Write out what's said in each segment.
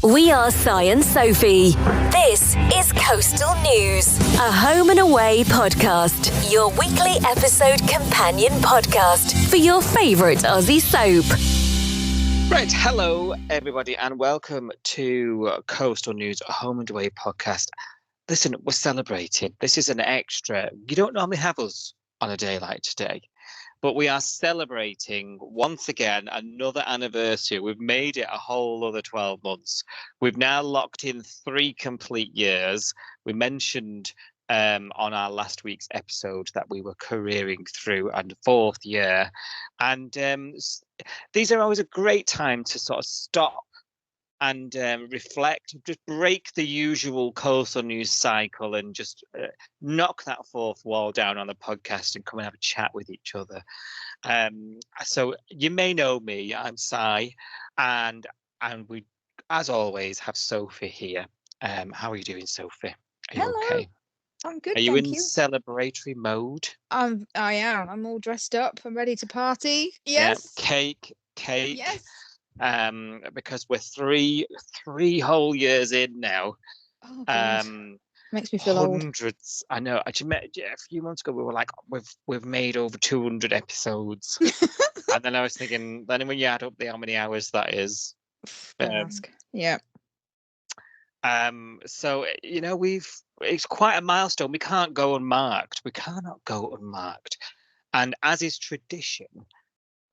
We are Si and Sophie. This is Coastal News, a home and away podcast, your weekly episode companion podcast for your favourite Aussie soap. Right, hello everybody and welcome to Coastal News, a home and away podcast. Listen, we're celebrating. This is an extra. You don't normally have us on a day like today. But we are celebrating, once again, another anniversary. We've made it a whole other 12 months. We've now locked in 3 complete years. We mentioned on our last week's episode that we were careering through a 4th year. And these are always a great time to sort of stop and reflect, just break the usual Coastal News cycle and just knock that 4th wall down on the podcast and come and have a chat with each other. So you may know me, I'm Si, and we, as always, have Sophie here. How are you doing, Sophie? Are you Hello. okay? I'm good, Are you thank in you. celebratory mode? I am. I'm all dressed up. I'm ready to party. Yes. Yeah. Cake. Yes. Because we're three whole years in now. Oh, God. Makes me feel hundreds. Old. I know. A few months ago, we were like, we've made over 200 episodes, and then I was thinking, then when you add up how many hours that is, yeah. So it's quite a milestone. We can't go unmarked. We cannot go unmarked, and as is tradition.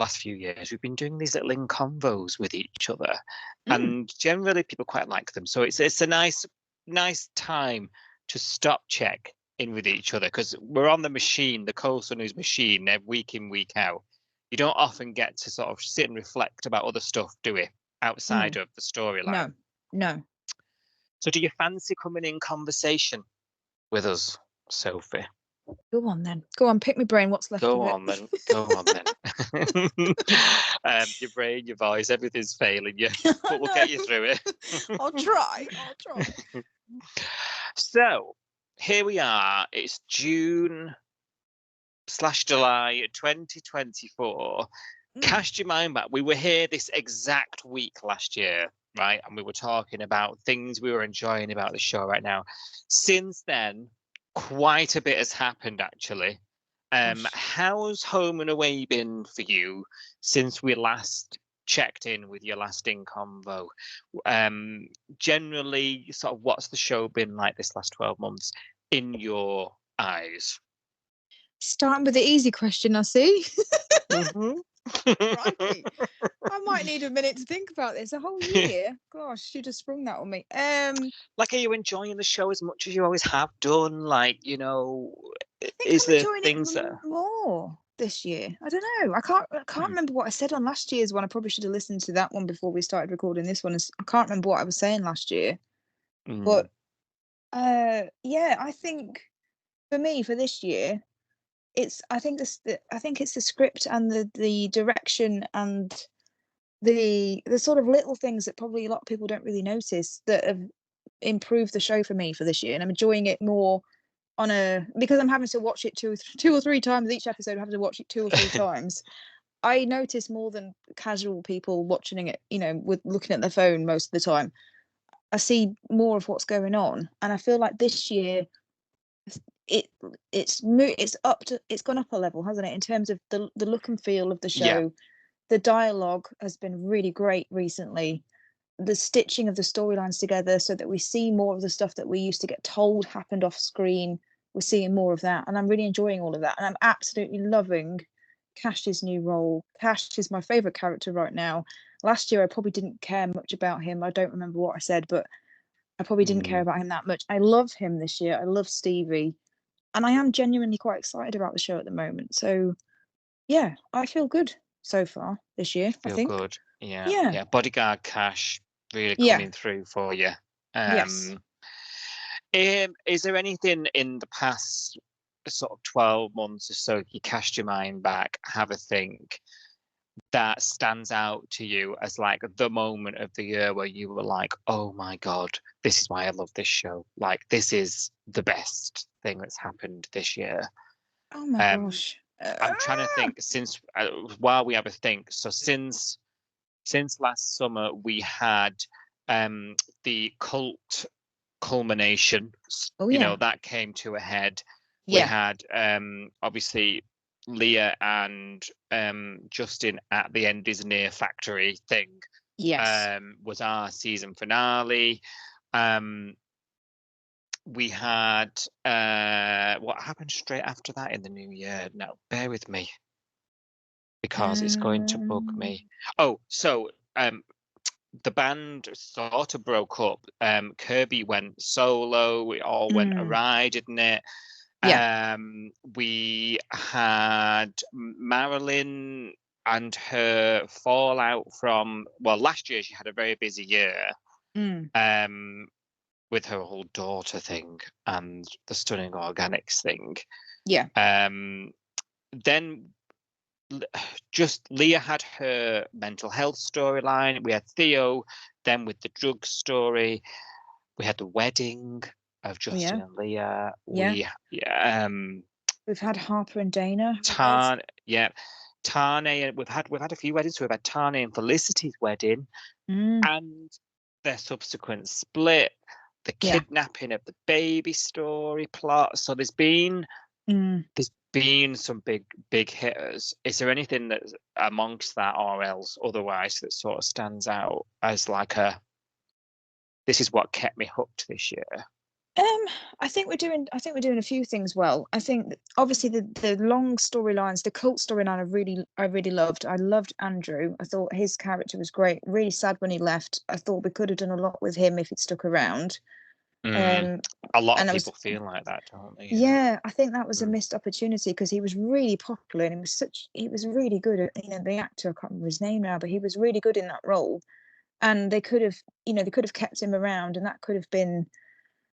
Last few years we've been doing these little convos with each other, and generally people quite like them. So it's a nice time to stop check in with each other, because we're on the machine, the Coastal News machine, week in, week out. You don't often get to sort of sit and reflect about other stuff, do we, outside of the storyline? No. So do you fancy coming in conversation with us, Sophie? Go on then. Go on, pick my brain. What's left Go of on then. Your brain, your voice, everything's failing you, but we'll get you through it. I'll try. So here we are. It's June/July 2024. Cast your mind back. We were here this exact week last year, right? And we were talking about things we were enjoying about the show right now. Since then, quite a bit has happened, actually. How's home and away been for you since we last checked in with your last in convo? Generally, sort of, what's the show been like this last 12 months in your eyes? Starting with the easy question, I see. Mm-hmm. Right. I might need a minute to think about this. A whole year? Gosh, you just sprung that on me. Like, are you enjoying the show as much as you always have done? Like, I think is I'm there enjoying things it that more this year? I don't know. I can't remember what I said on last year's one. I probably should have listened to that one before we started recording this one. I can't remember what I was saying last year. But yeah, I think for me, for this year, I think it's the script and the direction and the sort of little things that probably a lot of people don't really notice that have improved the show for me for this year, and I'm enjoying it more because I'm having to watch it two or three times each episode. I'm having to watch it 2 or 3 times. I notice more than casual people watching it, with looking at their phone most of the time. I see more of what's going on, and I feel like this year it's gone up a level, hasn't it, in terms of the look and feel of the show. Yeah. The dialogue has been really great recently. The stitching of the storylines together so that we see more of the stuff that we used to get told happened off screen. We're seeing more of that, and I'm really enjoying all of that, and I'm absolutely loving Cash's new role. Cash is my favorite character right now. Last year I probably didn't care much about him. I don't remember what I said, but I probably didn't care about him that much. I love him this year. I love Stevie, and I am genuinely quite excited about the show at the moment. So yeah, I feel good so far this year. I think. Good. Yeah. Bodyguard Cash really coming through for you. Yes. Is there anything in the past sort of 12 months or so, if you cast your mind back, have a think, that stands out to you as like the moment of the year where you were like, oh my God, this is why I love this show. Like, this is the best thing that's happened this year. Oh my gosh. I'm trying to think while we have a think. So since last summer, we had the cult culmination, Oh you yeah. know, that came to a head. We Yeah. had obviously Leah and Justin at the End is Near Factory thing. Yes. Was our season finale. We had what happened straight after that in the new year? No, bear with me because it's going to bug me. Oh, so the band sort of broke up. Kirby went solo. We all went awry, didn't it? Yeah. We had Marilyn and her fallout from, well, last year she had a very busy year. With her whole daughter thing and the Stunning Organics thing. Yeah. Then just Leah had her mental health storyline. We had Theo, then with the drug story. We had the wedding of Justin and Leah. We've had Harper and Dana. Tane. We've had a few weddings. We've had Tane and Felicity's wedding, and their subsequent split. The kidnapping of the baby story plot. So there's been some big hitters. Is there anything that amongst that or else otherwise that sort of stands out as like this is what kept me hooked this year? I think we're doing a few things well. I think obviously the long storylines, the cult storyline I really loved. I loved Andrew. I thought his character was great. Really sad when he left. I thought we could have done a lot with him if he'd stuck around. A lot of people feel like that, don't they? Yeah, I think that was a missed opportunity because he was really popular and he was really good at, the actor, I can't remember his name now, but he was really good in that role. And they could have kept him around, and that could have been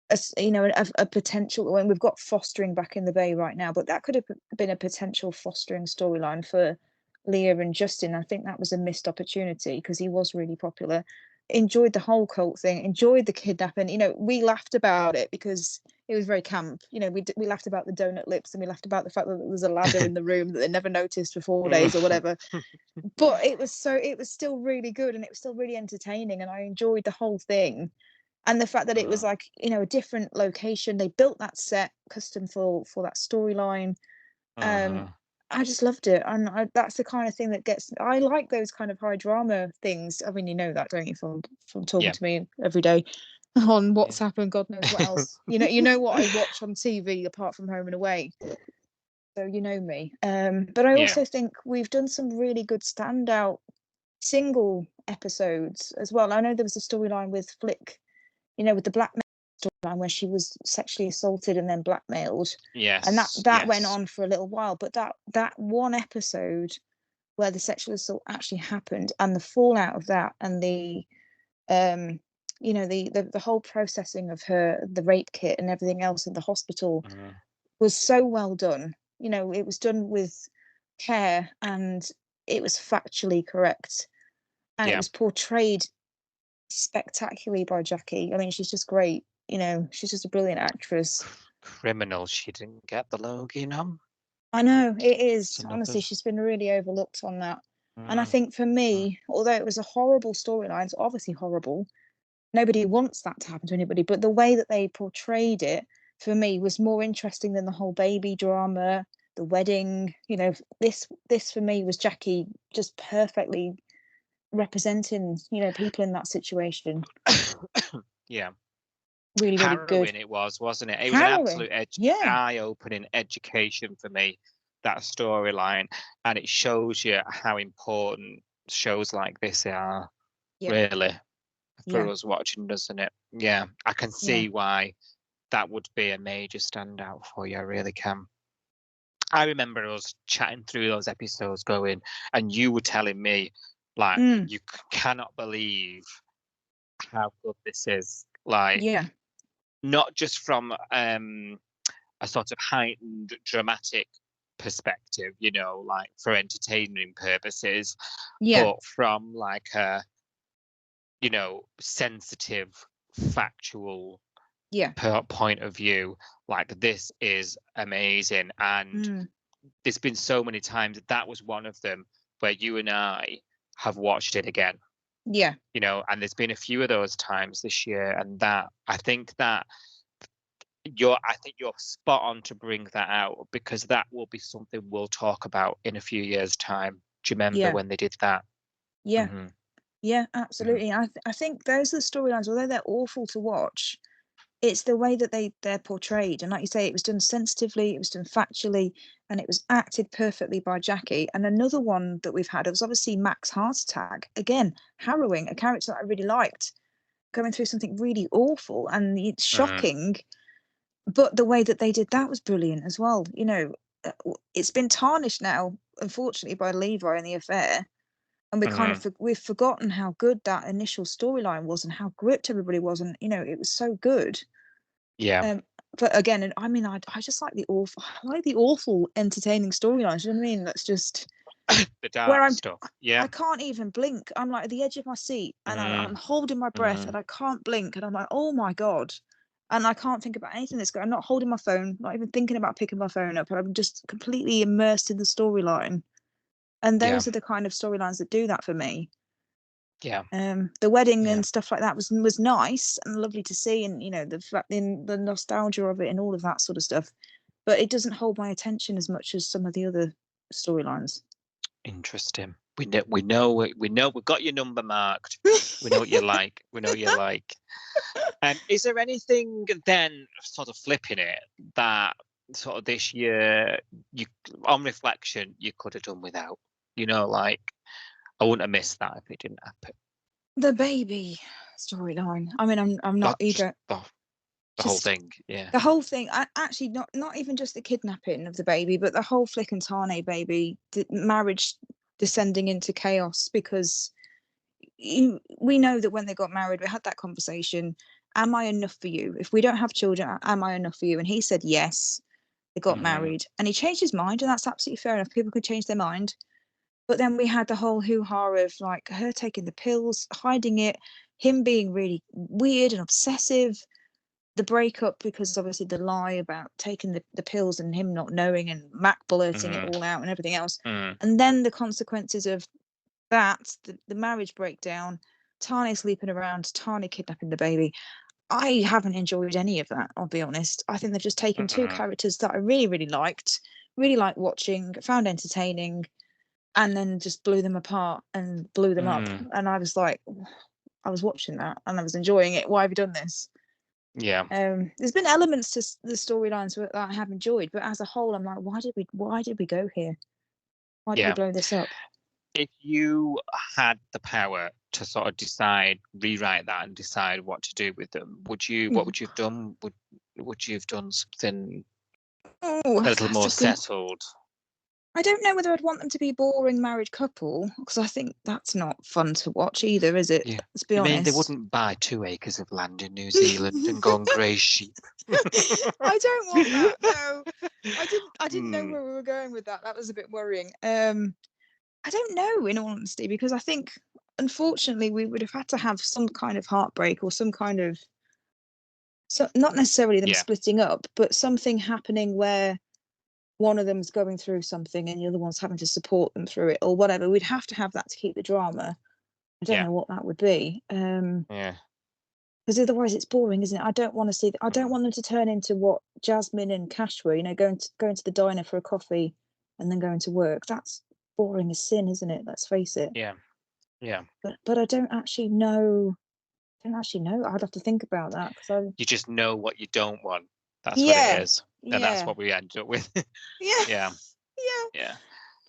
a potential. When we've got fostering back in the Bay right now, but that could have been a potential fostering storyline for Leah and Justin. I think that was a missed opportunity because he was really popular. Enjoyed the whole cult thing, enjoyed the kidnapping. We laughed about it because it was very camp. We laughed about the donut lips, and we laughed about the fact that there was a ladder in the room that they never noticed for 4 days or whatever. But it was still really good, and it was still really entertaining, and I enjoyed the whole thing. And the fact that it was like, a different location, they built that set custom for that storyline. I just loved it, and that's the kind of thing that I like those kind of high drama things. I mean, that, don't you, from talking to me every day on WhatsApp and God knows what else. You know what I watch on TV apart from Home and Away, so you know me. But I also think we've done some really good standout single episodes as well. I know there was a storyline with Flick, with the blackmail storyline where she was sexually assaulted and then blackmailed. Yes. And that went on for a little while. But that one episode where the sexual assault actually happened and the fallout of that and the the whole processing of the rape kit and everything else in the hospital was so well done. It was done with care and it was factually correct. And it was portrayed spectacularly by Jackie. I mean, she's just great. She's just a brilliant actress. Criminal she didn't get the Logie nom. I know, it is. Honestly, she's been really overlooked on that. And I think for me, although it was a horrible storyline, it's obviously horrible. Nobody wants that to happen to anybody. But the way that they portrayed it, for me, was more interesting than the whole baby drama, the wedding. This for me was Jackie just perfectly representing, people in that situation. Yeah. Really, really good. It was, wasn't it? It was an absolute eye-opening education for me, that storyline, and it shows you how important shows like this are, really, for us watching, doesn't it? Yeah, I can see why that would be a major standout for you. I really can. I remember us chatting through those episodes going, and you were telling me, like, you cannot believe how good this is. Like, not just from a sort of heightened dramatic perspective, like for entertaining purposes, but from like a, sensitive, factual point of view, like this is amazing. And there's been so many times that was one of them where you and I have watched it again. Yeah. And there's been a few of those times this year, and that I think you're spot on to bring that out, because that will be something we'll talk about in a few years' time. Do you remember when they did that? Yeah. Mm-hmm. Yeah, absolutely. I think those are the storylines, although they're awful to watch, it's the way that they're portrayed. And like you say, it was done sensitively, it was done factually, and it was acted perfectly by Jackie. And another one that we've had was obviously Mac's heart attack. Again, harrowing, a character that I really liked, going through something really awful and it's shocking. But the way that they did that was brilliant as well. It's been tarnished now, unfortunately, by Levi and the affair. And we've forgotten how good that initial storyline was and how gripped everybody was, and it was so good. Yeah. But again, I mean, I just like the awful entertaining storylines. You know what I mean? That's just the dark stuff. Yeah. I can't even blink. I'm like at the edge of my seat, and I'm holding my breath, and I can't blink, and I'm like, oh my god. And I can't think about anything that's going. I'm not holding my phone, not even thinking about picking my phone up. I'm just completely immersed in the storyline. And those are the kind of storylines that do that for me. Yeah. The wedding and stuff like that was nice and lovely to see, and the nostalgia of it and all of that sort of stuff. But it doesn't hold my attention as much as some of the other storylines. Interesting. We know we've got your number marked. We know what you like. We know what you like. And is there anything then, sort of flipping it, that sort of this year, on reflection, you could have done without? Like, I wouldn't have missed that if it didn't happen. The baby storyline. I mean, I'm not eager. The whole thing, yeah. The whole thing. Actually, not even just the kidnapping of the baby, but the whole Flick and Tane baby marriage descending into chaos, because we know that when they got married, we had that conversation. Am I enough for you? If we don't have children, am I enough for you? And he said yes. They got married, and he changed his mind, and that's absolutely fair enough. People could change their mind. But then we had the whole hoo-ha of like her taking the pills, hiding it, him being really weird and obsessive, the breakup because obviously the lie about taking the pills and him not knowing, and Mac blurting it all out and everything else. And then the consequences of that, the marriage breakdown, Tane sleeping around, Tane kidnapping the baby. I haven't enjoyed any of that, I'll be honest. I think they've just taken two characters that I really, really liked watching, found entertaining, and then just blew them apart and blew them up. And I was like, I was watching that and I was enjoying it. Why have you done this? Yeah. There's been elements to the storylines that I have enjoyed, but as a whole, I'm like, why did we go here? Why did we blow this up? If you had the power to sort of rewrite that and decide what to do with them, what would you have done? Would you have done something a little more settled? I don't know whether I'd want them to be a boring married couple, because I think that's not fun to watch either, is it? Yeah. Let's be honest. I mean, they wouldn't buy 2 acres of land in New Zealand and go on grey sheep. I don't want that. No, I didn't know where we were going with that. That was a bit worrying. I don't know, in all honesty, because I think, unfortunately, we would have had to have some kind of heartbreak or some kind of, so not necessarily them splitting up, but something happening where one of them's going through something and the other one's having to support them through it or whatever. We'd have to have that to keep the drama. I don't know what that would be. Because otherwise it's boring, isn't it? I don't want to see. I don't want them to turn into what Jasmine and Cash were. Going to the diner for a coffee and then going to work. That's boring as sin, isn't it? Let's face it. Yeah. But I don't actually know. I'd have to think about that, because you just know what you don't want. That's what it is. And that's what we end up with. Yeah.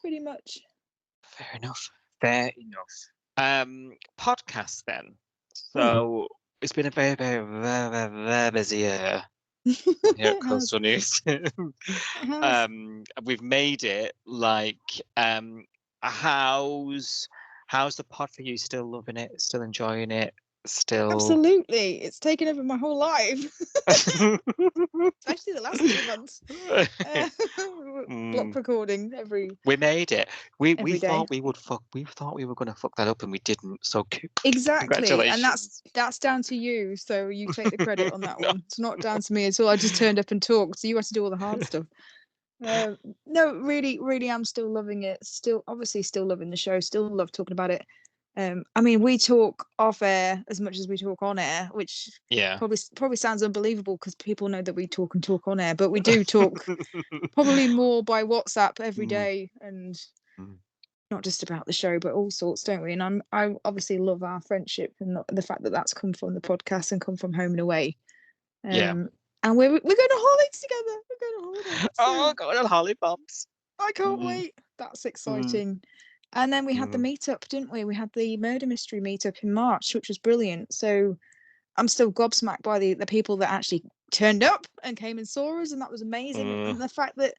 Pretty much. Fair enough. Podcast then. So it's been a very, very, very, very, very busy year here at Coastal News. We've made it. Like, how's the pod for you? Still loving it? Still enjoying it? Still, absolutely, it's taken over my whole life. Especially the last 2 months. Block recording every. We made it. We thought day. we thought we were going to fuck that up, and we didn't. So exactly, congratulations. And that's down to you. So you take the credit on that one. It's not down to me at all. I just turned up and talked. So you had to do all the hard stuff. No, really, really, I'm still loving it. Still, obviously, still loving the show. Still love talking about it. I mean, we talk off air as much as we talk on air, which probably sounds unbelievable because people know that we talk on air, but we do talk probably more by WhatsApp every day, and not just about the show, but all sorts, don't we? And I obviously love our friendship and the fact that that's come from the podcast and come from Home and Away. And we're going to holidays together. We're going to holidays. Going on Holly Bobs. I can't wait. That's exciting. And then we had the meetup, didn't we? We had the murder mystery meetup in March, which was brilliant. So I'm still gobsmacked by the people that actually turned up and came and saw us, and that was amazing. And the fact that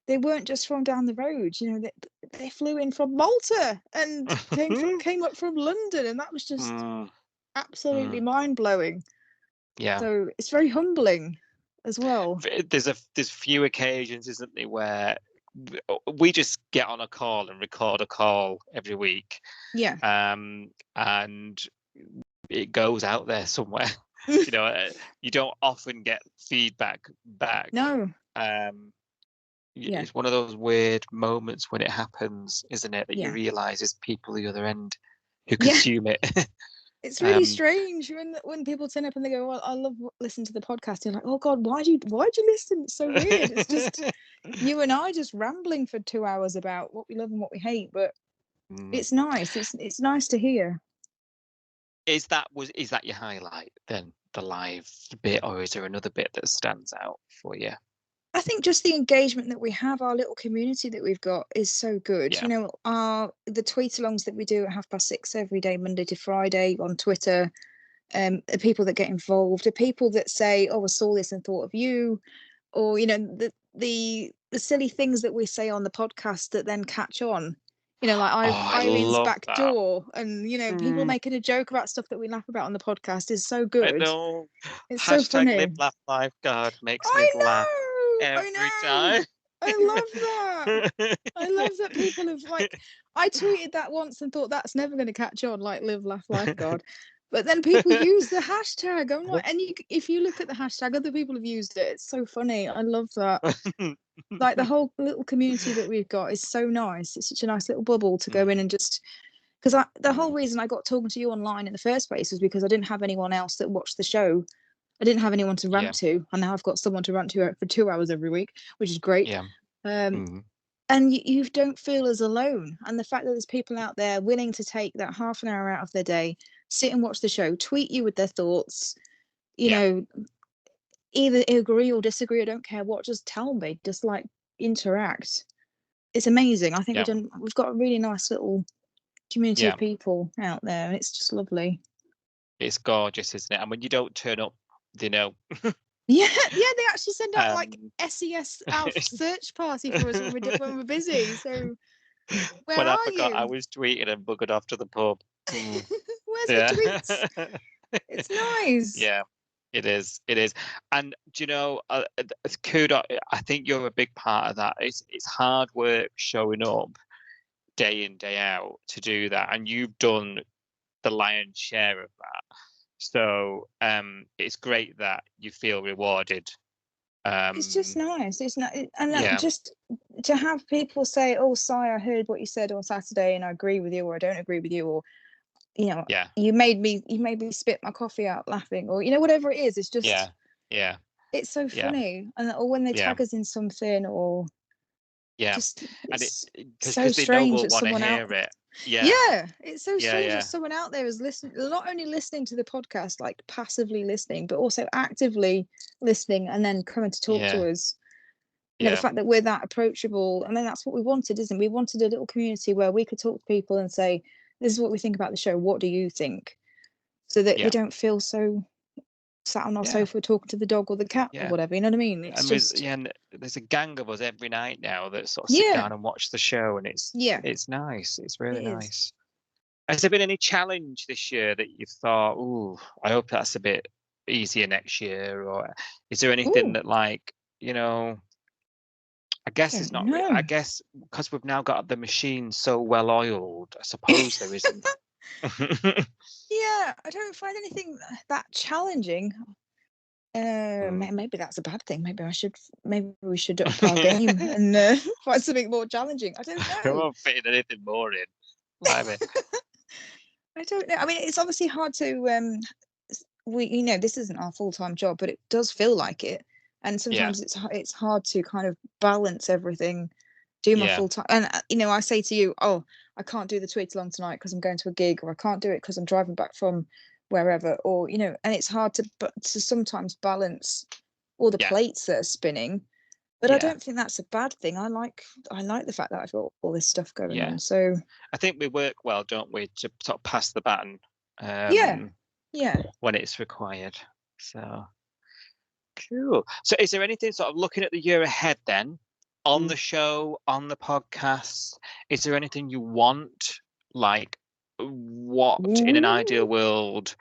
they weren't just from down the road, you know, they flew in from Malta and came up from London, and that was just absolutely mind-blowing. Yeah. So it's very humbling as well. There's few occasions, isn't there, where we just get on a call and record a call every week. Yeah. And it goes out there somewhere. You know, you don't often get feedback back. No. It's one of those weird moments when it happens, isn't it? That you realise there's people the other end who consume it. It's really strange when people turn up and they go, "Well, I love listening to the podcast." You're like, "Oh God, why'd you listen? It's so weird." It's just you and I just rambling for 2 hours about what we love and what we hate, but it's nice. It's nice to hear. Is that your highlight then, the live bit, or is there another bit that stands out for you? I think just the engagement that we have, our little community that we've got, is so good. Yeah. You know, the tweet-alongs that we do at 6:30 every day, Monday to Friday on Twitter, the people that get involved, the people that say, "Oh, I saw this and thought of you," or you know, the silly things that we say on the podcast that then catch on. You know, like Irene's back door, and you know, people making a joke about stuff that we laugh about on the podcast is so good. I know. It's so funny. Live, laugh, life, God makes me laugh every time. I love that. I love that people have, like, I tweeted that once and thought that's never going to catch on, like live, laugh, life, God. But then people use the hashtag. I'm like, and if you look at the hashtag, other people have used it. It's so funny. I love that. Like the whole little community that we've got is so nice. It's such a nice little bubble to go in and just, because the whole reason I got talking to you online in the first place was because I didn't have anyone else that watched the show. I didn't have anyone to rant to, and now I've got someone to rant to for 2 hours every week, which is great. Yeah. And you don't feel as alone. And the fact that there's people out there willing to take that half an hour out of their day, sit and watch the show, tweet you with their thoughts, you know, either agree or disagree, I don't care what, just tell me, just like interact. It's amazing. I think we've got a really nice little community of people out there, and it's just lovely. It's gorgeous, isn't it? And when you don't turn up, you know. Yeah, they actually send out like SES Alf search party for us when we're busy. So when I forgot I was tweeting and buggered off to the pub. Where's the tweets? It's nice. Yeah, it is. And do you know, kudos. I think you're a big part of that. It's hard work showing up day in, day out to do that, and you've done the lion's share of that. So it's great that you feel rewarded. It's just nice. It's not, and just to have people say, "Oh, Si, I heard what you said on Saturday, and I agree with you, or I don't agree with you, or you know, you made me spit my coffee out laughing, or you know, whatever it is." It's just it's so funny, or when they tag us in something, or just it's so strange that someone out there. It's so strange that someone out there is listening, not only listening to the podcast, like passively listening, but also actively listening and then coming to talk to us. You know, the fact that we're that approachable, and then that's what we wanted, isn't it? We wanted a little community where we could talk to people and say, "This is what we think about the show. What do you think?" So that we don't feel so sat on our sofa talking to the dog or the cat or whatever. You know what I mean? It's and there's a gang of us every night now that sort of sit down and watch the show, and it's nice. It's really nice. Has there been any challenge this year that you've thought, "Ooh, I hope that's a bit easier next year," or is there anything that, like, you know? I guess it's not. I guess because we've now got the machine so well oiled, I suppose there isn't. Yeah, I don't find anything that challenging. Maybe that's a bad thing. Maybe we should up our game and find something more challenging. I don't know. I won't fit anything more in. I don't know. I mean, it's obviously hard to this isn't our full-time job, but it does feel like it. And sometimes it's hard to kind of balance everything, do my full-time. And I say to you, oh, I can't do the tweets along tonight because I'm going to a gig, or I can't do it because I'm driving back from wherever, or and it's hard to sometimes balance all the plates that are spinning. But I don't think that's a bad thing. I like the fact that I've got all this stuff going on. So I think we work well, don't we, to sort of pass the baton when it's required. So cool. So is there anything sort of looking at the year ahead then, on the show, on the podcast, is there anything you want, like what in an ideal world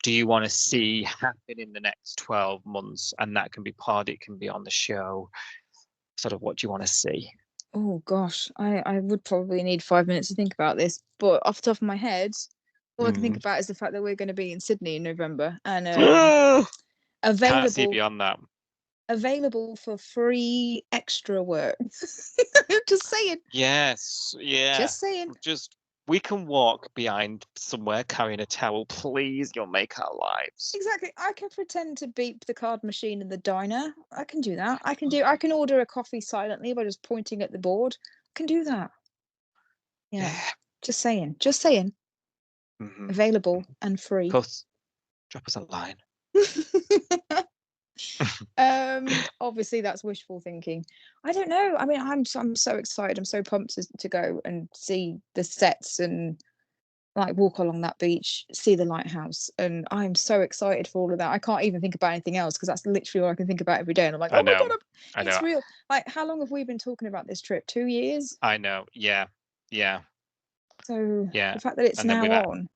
do you want to see happen in the next 12 months? And that can be it can be on the show. Sort of what do you want to see? Oh gosh, I would probably need 5 minutes to think about this, but off the top of my head, all I can think about is the fact that we're going to be in Sydney in November, and available. Can't see beyond that. Available for free extra work. Just saying. Yes, yeah. Just saying. We can walk behind somewhere carrying a towel, please. You'll make our lives. Exactly. I can pretend to beep the card machine in the diner. I can do that. I can order a coffee silently by just pointing at the board. I can do that. Yeah. Just saying. Just saying. Mm-hmm. Available and free. Of course. Drop us a line. Obviously that's wishful thinking. I don't know. I mean, I'm so excited. I'm so pumped to go and see the sets and like walk along that beach, see the lighthouse, and I'm so excited for all of that. I can't even think about anything else because that's literally all I can think about every day. And I'm like, oh my god, it's real. Like, how long have we been talking about this trip? 2 years? I know. Yeah. So the fact that it's now on.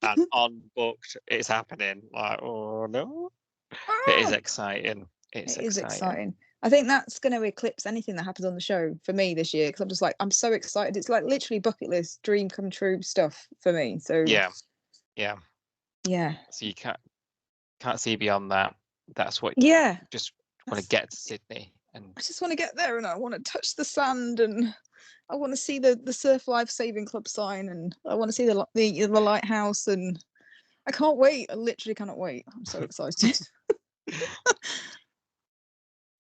And on booked, it's happening. Like, oh no. It is exciting. It is exciting. I think that's going to eclipse anything that happens on the show for me this year, because I'm just like, I'm so excited. It's like literally bucket list, dream come true stuff for me. So yeah. So you can't see beyond that. That's what. Just want to get to Sydney, and I just want to get there, and I want to touch the sand, and I want to see the Surf Life Saving Club sign, and I want to see the lighthouse, and I can't wait. I literally cannot wait. I'm so excited.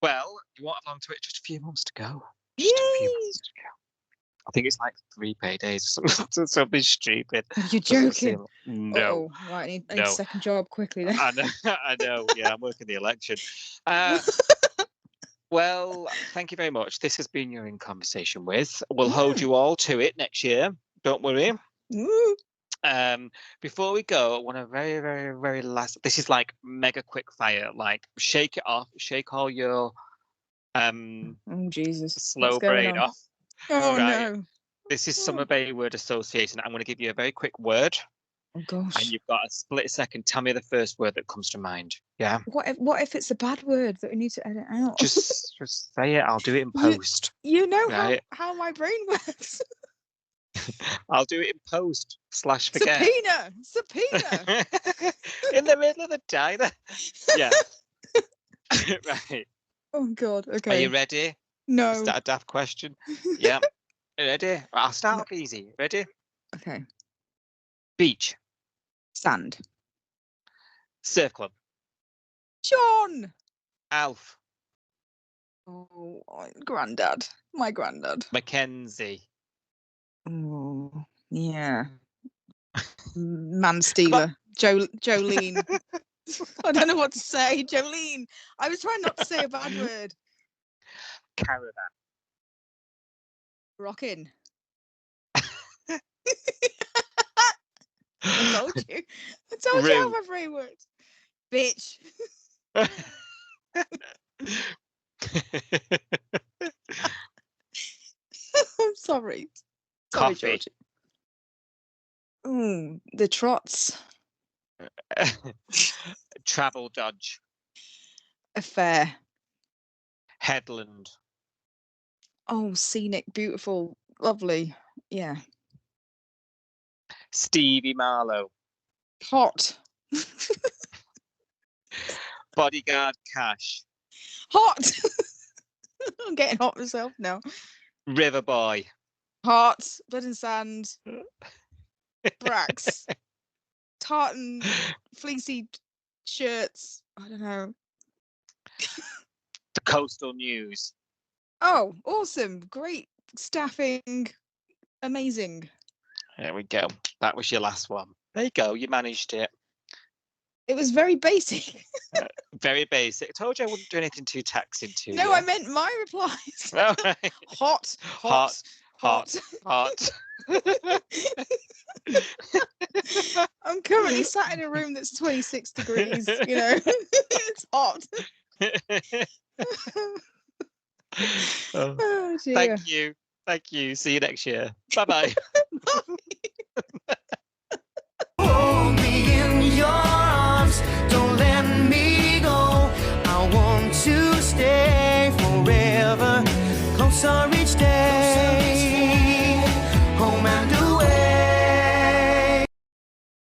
Well, you want along to it? Just a few months to go. Yay! I think it's like 3 paydays or something. Something stupid. You're joking? No. Right, I need a second job quickly then. I know. Yeah, I'm working the election. Well, thank you very much. This has been your In Conversation With. We'll hold you all to it next year. Don't worry. Before we go, I want a very, very, very last. This is like mega quick fire. Like, shake it off. Shake all your oh Jesus, slow brain off. Oh no. This is Summer Bay Word Association. I'm going to give you a very quick word. Oh gosh. And you've got a split second. Tell me the first word that comes to mind. Yeah. What if it's a bad word that we need to edit out? Just say it. I'll do it in post. You know how my brain works. I'll do it in post / forget. Subpoena. In the middle of the diner. Yeah. Right. Oh God. Okay. Are you ready? No. Is that a daft question? Yeah. Ready? I'll start off easy. Ready? Okay. Beach. Sand. Surf club. John. Alf. Oh, granddad. My granddad. Mackenzie. Oh, yeah. Man stealer. Jolene. I don't know what to say. Jolene. I was trying not to say a bad word. Caravan. Rockin'. I told you. You how my brain works. Bitch. I'm sorry. Sorry, George. The trots. Travel dodge. Affair. Headland. Oh, scenic, beautiful, lovely. Yeah. Stevie Marlowe. Hot. Bodyguard Cash. Hot. I'm getting hot myself now. River Boy. Hot. Blood and sand. Brax, tartan, fleecy shirts. I don't know. The Coastal News. Oh, awesome. Great staffing. Amazing. There we go. That was your last one. There you go. You managed it. It was very basic. Very basic. I told you I wouldn't do anything too taxing to you. No, I meant my replies. All right. Hot. I'm currently sat in a room that's 26 degrees, it's hot. Oh, dear. Thank you. See you next year. Bye-bye. Bye.